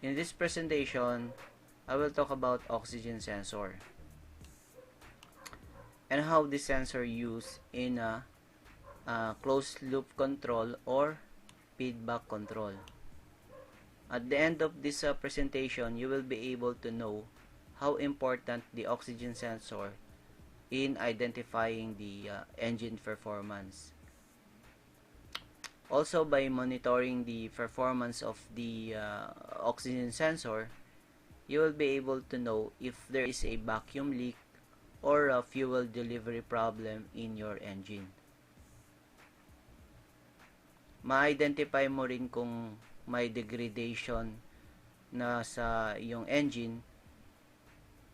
In this presentation, I will talk about oxygen sensor and how this sensor used in a closed loop control or feedback control. At the end of this presentation, you will be able to know how important the oxygen sensor in identifying the engine performance. Also, by monitoring the performance of the oxygen sensor, you will be able to know if there is a vacuum leak or a fuel delivery problem in your engine. Ma-identify mo rin kung may degradation na sa iyong engine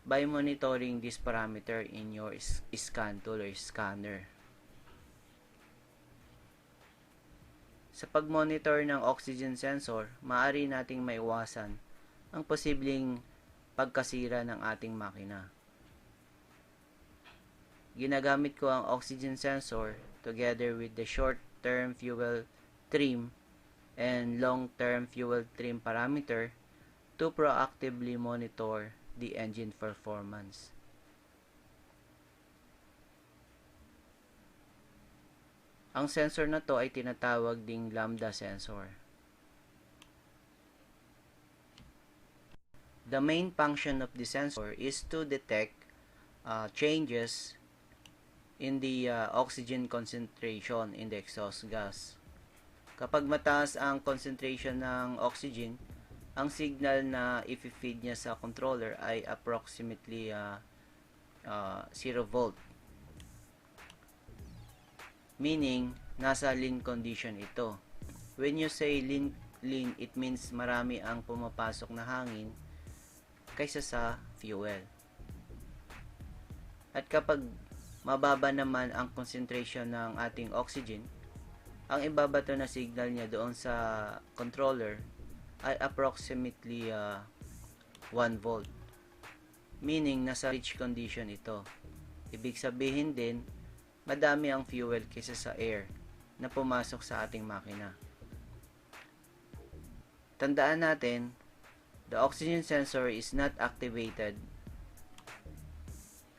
by monitoring this parameter in your scan tool or scanner. Sa pag-monitor ng oxygen sensor, maaari nating maiwasan ang posibleng pagkasira ng ating makina. Ginagamit ko ang oxygen sensor together with the short-term fuel trim and long-term fuel trim parameter to proactively monitor the engine performance. Ang sensor na to ay tinatawag ding lambda sensor. The main function of the sensor is to detect changes in the oxygen concentration in the exhaust gas. Kapag mataas ang concentration ng oxygen, ang signal na i-feed niya sa controller ay approximately 0 volt. Meaning, nasa lean condition ito. When you say lean, it means marami ang pumapasok na hangin kaysa sa fuel. At kapag mababa naman ang concentration ng ating oxygen, ang ibabato na signal niya doon sa controller ay approximately 1 volt. Meaning, nasa rich condition ito. Ibig sabihin din, madami ang fuel kaysa sa air na pumasok sa ating makina. Tandaan natin, the oxygen sensor is not activated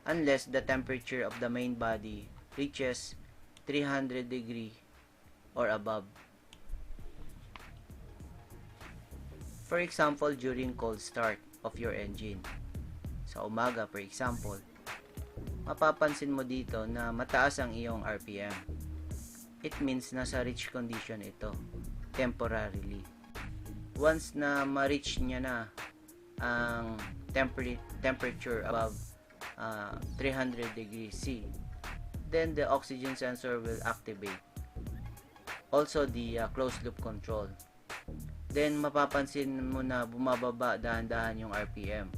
unless the temperature of the main body reaches 300 degree or above. For example, during cold start of your engine. Sa umaga, for example, mapapansin mo dito na mataas ang iyong RPM. It means nasa rich condition ito, temporarily. Once na ma-reach niya na ang temperature above 300 degrees C, then the oxygen sensor will activate. Also the closed loop control. Then mapapansin mo na bumababa dahan-dahan yung RPM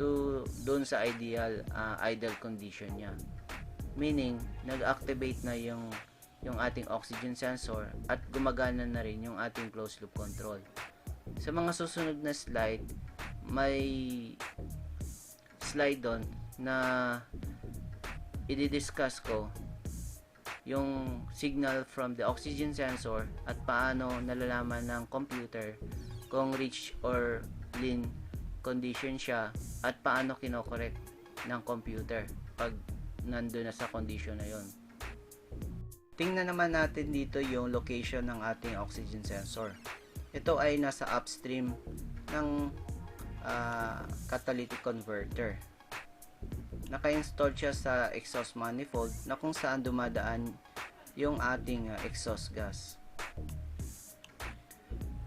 to doon sa ideal idle condition niya. Meaning, nag-activate na yung ating oxygen sensor at gumagana na rin yung ating closed loop control. Sa mga susunod na slide, may slide doon na i-discuss ko yung signal from the oxygen sensor at paano nalalaman ng computer kung rich or lean condition siya at paano kinokorek ng computer pag nandun na sa condition na yon. Tingnan naman natin dito yung location ng ating oxygen sensor. Ito ay nasa upstream ng catalytic converter. Naka-install siya sa exhaust manifold na kung saan dumadaan yung ating exhaust gas.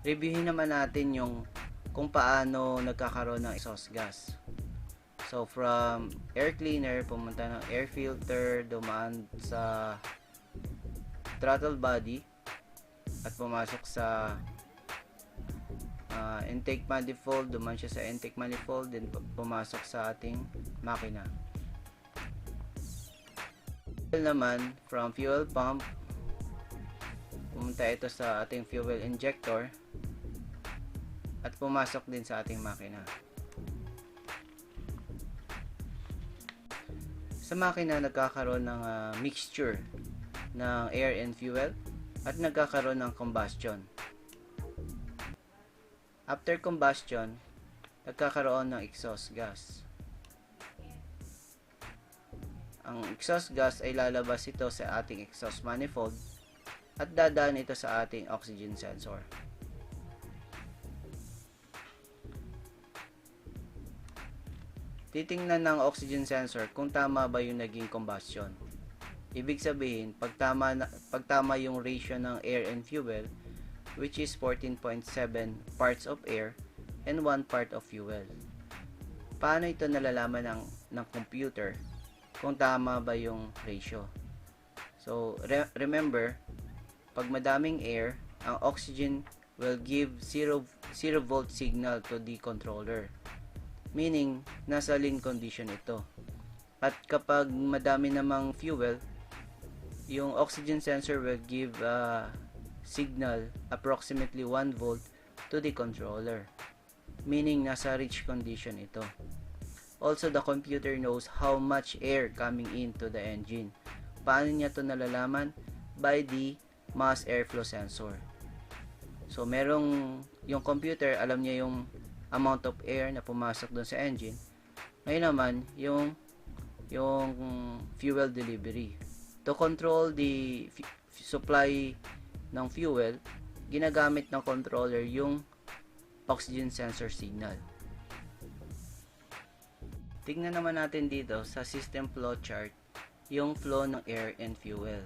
Reviewin naman natin yung kung paano nagkakaroon ng exhaust gas. So from air cleaner, pumunta ng air filter, dumaan sa throttle body at pumasok sa intake manifold, dumaan siya sa intake manifold, then pumasok sa ating makina. Naman from fuel pump, pumunta ito sa ating fuel injector at pumasok din sa ating makina. Sa makina, nagkakaroon ng mixture ng air and fuel at nagkakaroon ng combustion. After combustion, nagkakaroon ng exhaust gas. Ang exhaust gas ay lalabas ito sa ating exhaust manifold at dadaan ito sa ating oxygen sensor. Titingnan ng oxygen sensor kung tama ba yung naging combustion. Ibig sabihin, pag tama yung ratio ng air and fuel, which is 14.7 parts of air and 1 part of fuel. Paano ito nalalaman ng computer kung tama ba yung ratio? So, remember, pag madaming air, ang oxygen will give 0 volt signal to the controller. Meaning, nasa lean condition ito. At kapag madami namang fuel, yung oxygen sensor will give signal approximately 1 volt to the controller. Meaning, nasa rich condition ito. Also, the computer knows how much air coming into the engine. Paano niya ito nalalaman? By the mass airflow sensor. So, yung computer, alam niya yung amount of air na pumasok doon sa engine. Ngayon naman, yung fuel delivery. To control the supply ng fuel, ginagamit ng controller yung oxygen sensor signal. Tingnan naman natin dito sa system flow chart yung flow ng air and fuel.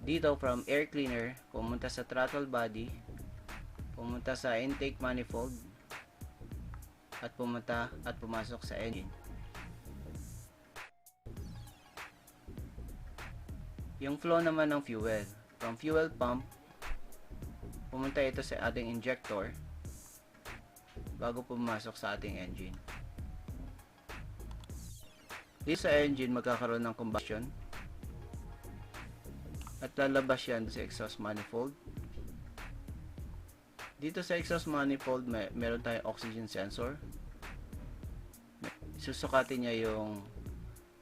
Dito from air cleaner, pumunta sa throttle body, pumunta sa intake manifold, at pumasok sa engine. Yung flow naman ng fuel, from fuel pump, pumunta ito sa ating injector bago pumasok sa ating engine. Dito sa engine, magkakaroon ng combustion at lalabas yan sa exhaust manifold. Dito sa exhaust manifold, meron tayong oxygen sensor. Susukatin niya yung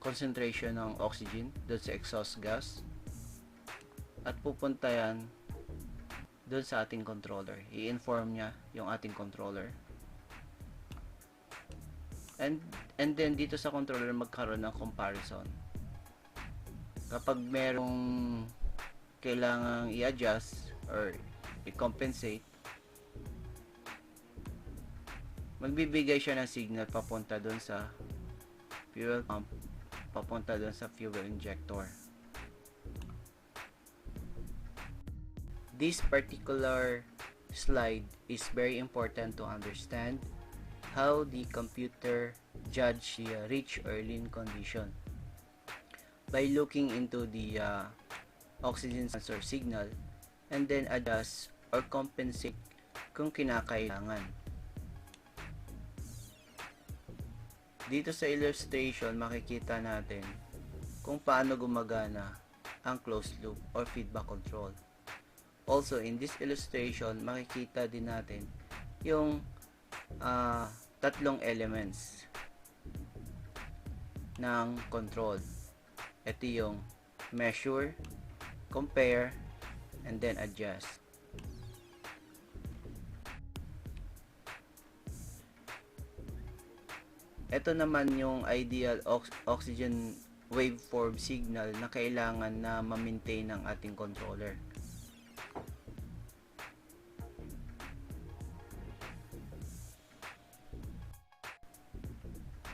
concentration ng oxygen doon sa exhaust gas at pupunta yan doon sa ating controller. I-inform niya yung ating controller. And then dito sa controller magkaroon ng comparison. Kapag merong kailangang i-adjust or i-compensate, magbibigay siya ng signal papunta doon sa fuel pump, papunta doon sa fuel injector. This particular slide is very important to understand how the computer judge the rich or lean condition by looking into the oxygen sensor signal and then adjust or compensate kung kinakailangan. Dito sa illustration, makikita natin kung paano gumagana ang closed loop or feedback control. Also, in this illustration, makikita din natin yung tatlong elements ng control. Ito yung measure, compare, and then adjust. Ito naman yung ideal oxygen waveform signal na kailangan na ma-maintain ng ating controller.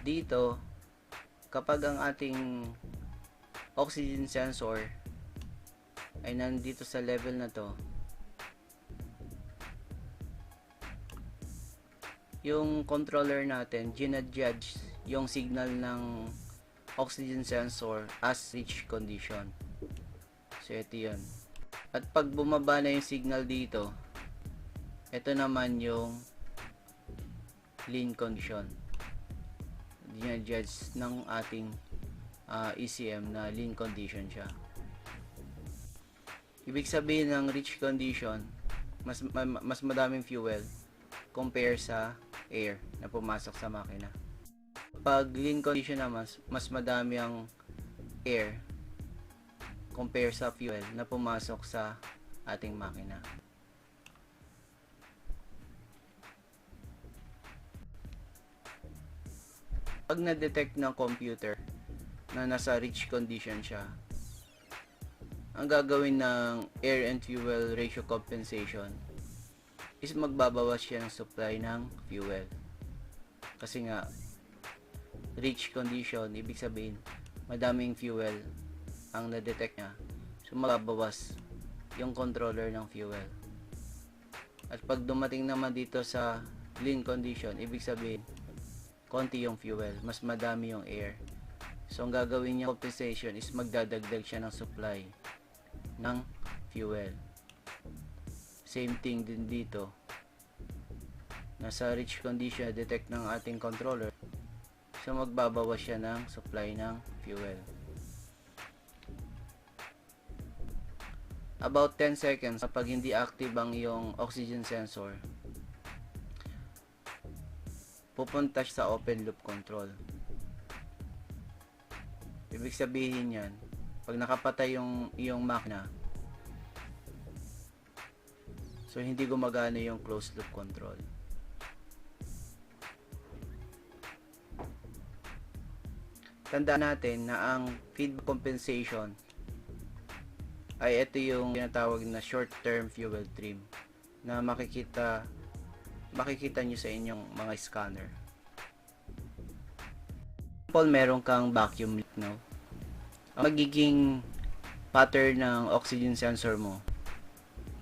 Dito, kapag ang ating oxygen sensor ay nandito sa level na to, yung controller natin ginadjudge yung signal ng oxygen sensor as rich condition. So ito yun. At pag bumaba na yung signal dito, ito naman yung lean condition. Ginadjudge ng ating ECM na lean condition siya. Ibig sabihin ng rich condition, mas madaming fuel compare sa air na pumasok sa makina. Pag lean condition naman, mas madami ang air compare sa fuel na pumasok sa ating makina. Pag na-detect ng computer na nasa rich condition siya, ang gagawin ng air and fuel ratio compensation is magbabawas siya ng supply ng fuel. Kasi nga, rich condition, ibig sabihin, madaming fuel ang na-detect niya. So, magbabawas yung controller ng fuel. At pag dumating naman dito sa lean condition, ibig sabihin, konti yung fuel, mas madami yung air. So, ang gagawin niya compensation is magdadagdag siya ng supply ng fuel. Same thing din dito. Nasa rich condition, detect ng ating controller. So, magbabawas siya ng supply ng fuel. About 10 seconds, kapag hindi active ang iyong oxygen sensor, pupunta siya sa open loop control. Ibig sabihin yan, pag nakapatay yung iyong makina, so hindi gumagana yung closed loop control. Tandaan natin na ang feedback compensation ay ito yung tinatawag na short-term fuel trim na makikita nyo sa inyong mga scanner. Example, meron kang vacuum leak, no? Ang magiging pattern ng oxygen sensor mo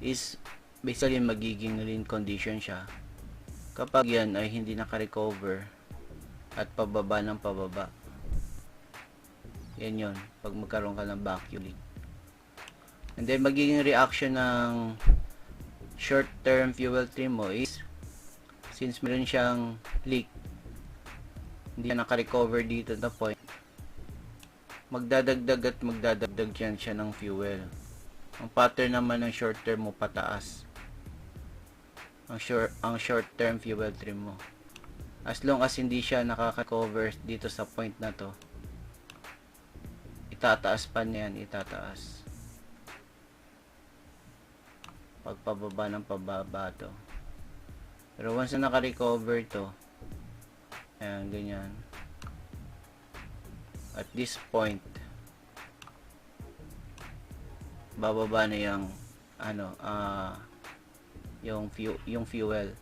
is basically magiging lean condition siya kapag yan ay hindi naka-recover at pababa ng pababa. Yan yun, pag magkaroon ka ng vacuum leak. And then magiging reaction ng short-term fuel trim mo is, since meron siyang leak, hindi na naka-recover dito na point, magdadagdag yan siya ng fuel. Ang pattern naman ng short-term mo pataas. Ang short-term fuel trim mo. As long as hindi siya nakaka-cover dito sa point na to, itataas pa niyan, itataas. Pagpababa ng pababa to. Pero once na naka-recover to, ayan, ganyan. At this point, bababa na yung yung fuel.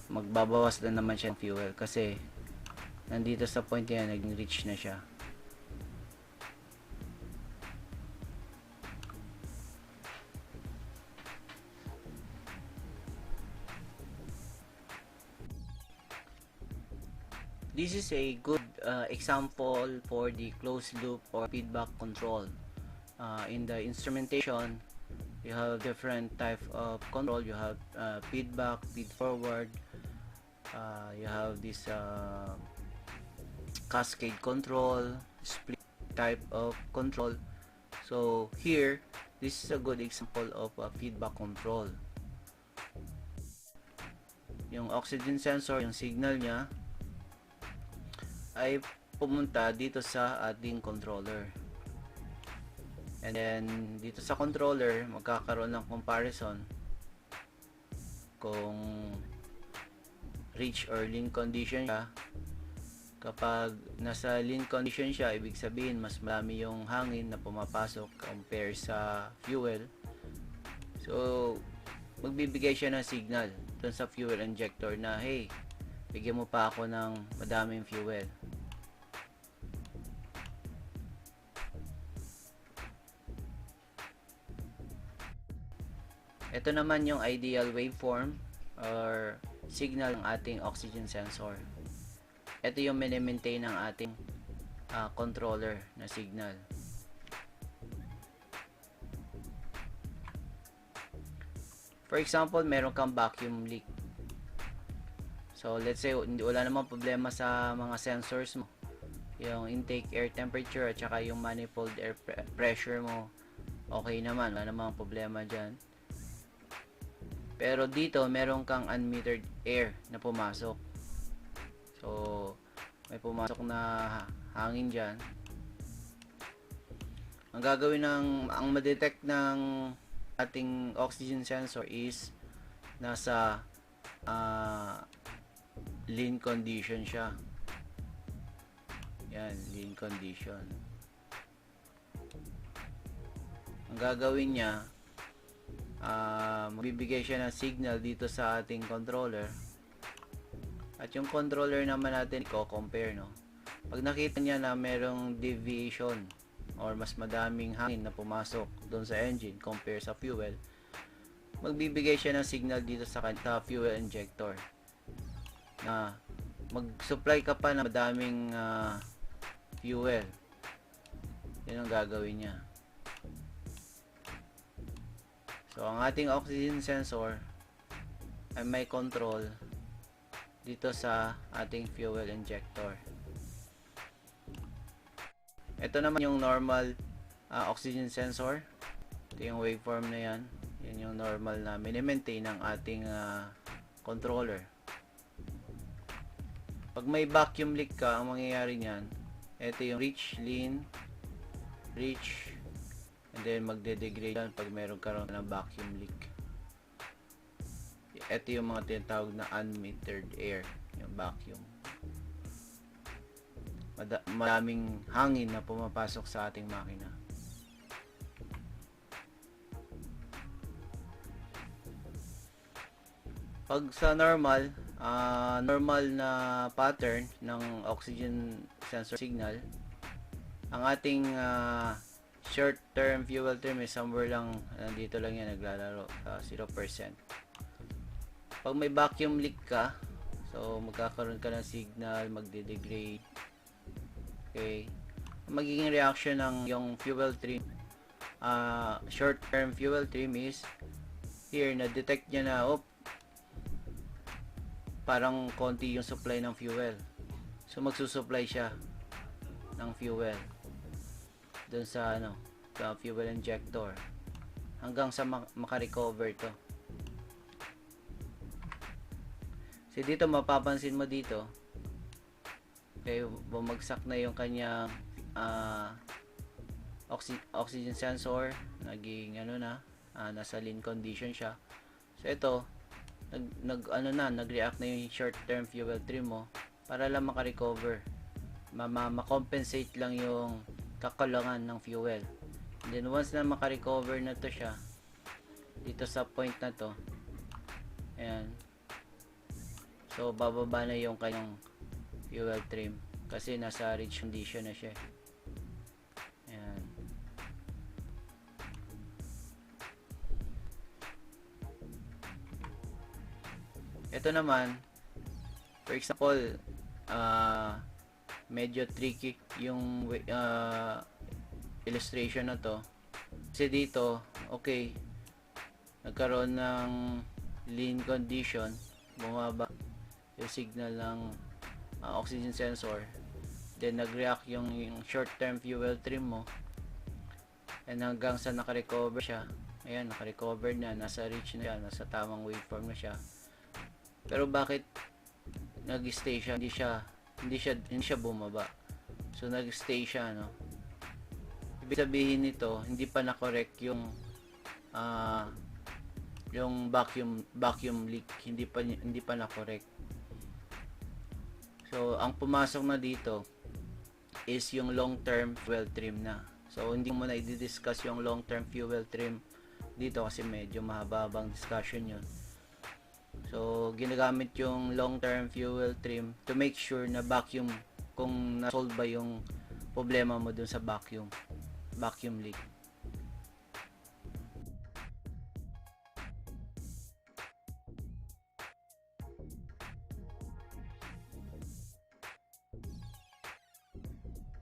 Magbabawas na naman siya ng fuel kasi nandito sa point yan, naging reach na siya. This is a good example for the closed loop or feedback control. In the instrumentation, you have different type of control. You have feedback, feed forward. You have this cascade control, split type of control. So here, this is a good example of a feedback control. Yung oxygen sensor, yung signal niya ay pumunta dito sa ating controller. And then dito sa controller, magkakaroon ng comparison kung rich or lean condition siya. Kapag nasa lean condition siya, ibig sabihin mas marami yung hangin na pumapasok compare sa fuel. So magbibigay siya ng signal dun sa fuel injector na, hey, bigyan mo pa ako ng madaming fuel. Ito naman yung ideal waveform or signal ng ating oxygen sensor. Ito yung mini-maintain ng ating controller na signal. For example, meron kang vacuum leak. So let's say wala namang problema sa mga sensors mo. Yung intake air temperature at saka yung manifold air pressure mo, okay naman, wala namang problema dyan. Pero dito, meron kang unmetered air na pumasok. So, may pumasok na hangin dyan. Ang gagawin ang ma-detect ng ating oxygen sensor is nasa lean condition siya. Yan, lean condition. Ang gagawin niya, magbibigay siya ng signal dito sa ating controller. At yung controller naman natin, i-compare, no? Pag nakita niya na merong deviation or mas madaming hangin na pumasok doon sa engine compare sa fuel, magbibigay siya ng signal dito sa fuel injector na mag-supply ka pa ng madaming fuel. Yun ang gagawin niya. So, ang ating oxygen sensor ay may control dito sa ating fuel injector. Ito naman yung normal oxygen sensor. Ito yung waveform na yan. Yan yung normal na mini-maintain ng ating controller. Pag may vacuum leak ka, ang mangyayari niyan, ito yung reach, lean, reach, and then magde-degrade yan pag meron karoon ng vacuum leak. Ito yung mga tinatawag na unmetered air, yung vacuum. Maraming hangin na pumapasok sa ating makina. Pag sa normal na pattern ng oxygen sensor signal, ang ating short term fuel trim is somewhere lang, dito lang yan naglalaro sa 0%. Pag may vacuum leak ka, so magkakaroon ka ng signal, magde-degrade. Okay, magiging reaction ng yung fuel trim, short term fuel trim is here, na-detect niya na, parang konti yung supply ng fuel. So magsusupply siya ng fuel dun sa sa fuel injector hanggang sa makarecover to. So dito mapapansin mo dito, okay, bumagsak na yung kanyang oxygen sensor, naging nasa lean condition siya. So ito nag-react na yung short term fuel trim mo para lang makarecover, ma-compensate lang yung kakulangan ng fuel. And then once na makarecover na to siya dito sa point na to, ayan, so bababa na yung kanyang fuel trim kasi nasa rich condition na siya. Ayan. Ito naman, for example, medyo tricky yung illustration na to. Kasi dito, okay, nagkaroon ng lean condition, bumaba yung signal ng oxygen sensor, then nag-react yung short term fuel trim mo, and hanggang sa nakarecover siya. Ayan, nakarecover na, nasa reach na siya, nasa tamang waveform na siya. Pero bakit nag-stay siya? Hindi siya bumaba. So nag-stay siya, no? Ibig sabihin nito, hindi pa na-correct yung vacuum leak, hindi pa na-correct. So ang pumasok na dito is yung long-term fuel trim na. So hindi mo na i-discuss yung long-term fuel trim dito kasi medyo mahababang discussion yun. So ginagamit yung long-term fuel trim to make sure na vacuum, kung na-solve ba yung problema mo dun sa vacuum leak.